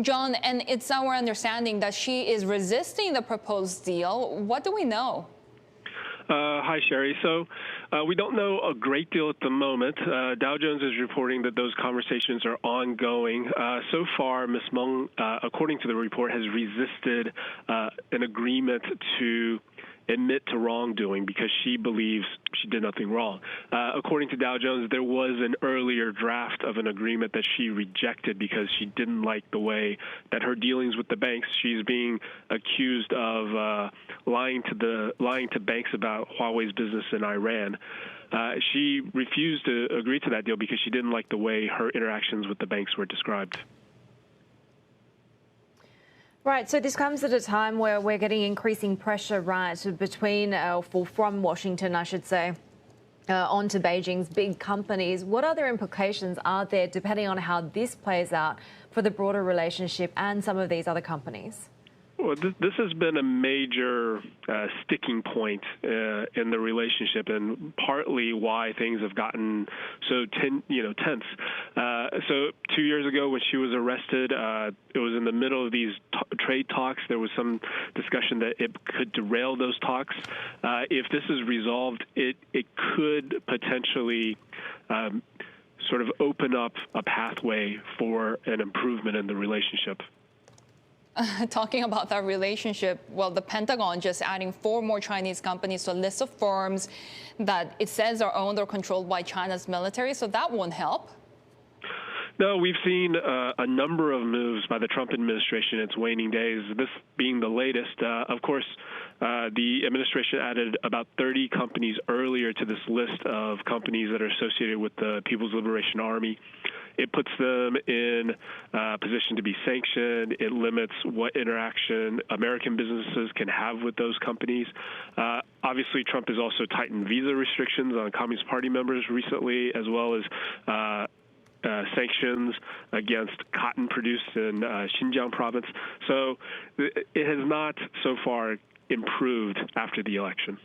John, and it's our understanding that she is resisting the proposed deal. What do we know? Hi, Sherry. So we don't know a great deal at the moment. Dow Jones is reporting that those conversations are ongoing. So far, Ms. Meng, according to the report, has resisted an agreement to admit to wrongdoing because she believes she did nothing wrong. According to Dow Jones, there was an earlier draft of an agreement that she rejected because she didn't like the way that her dealings with the banks. She's being accused of lying to banks about Huawei's business in Iran. She refused to agree to that deal because she didn't like the way her interactions with the banks were described. Right, so this comes at a time where we're getting increasing pressure, right, from Washington, I should say, onto Beijing's big companies. What other implications are there, depending on how this plays out, for the broader relationship and some of these other companies? Well, this has been a major sticking point in the relationship, and partly why things have gotten so tense. So 2 years ago, when she was arrested, it was in the middle of these trade talks. There was some discussion that it could derail those talks. If this is resolved, it could potentially sort of open up a pathway for an improvement in the relationship. Talking about that relationship, well, the Pentagon just adding 4 more Chinese companies to a list of firms that it says are owned or controlled by China's military, so that won't help. No, we've seen a number of moves by the Trump administration in its waning days, this being the latest. Of course, the administration added about 30 companies earlier to this list of companies that are associated with the People's Liberation Army. It puts them in a position to be sanctioned. It limits what interaction American businesses can have with those companies. Obviously, Trump has also tightened visa restrictions on Communist Party members recently, as well as sanctions against cotton produced in Xinjiang province. So it has not so far improved after the election.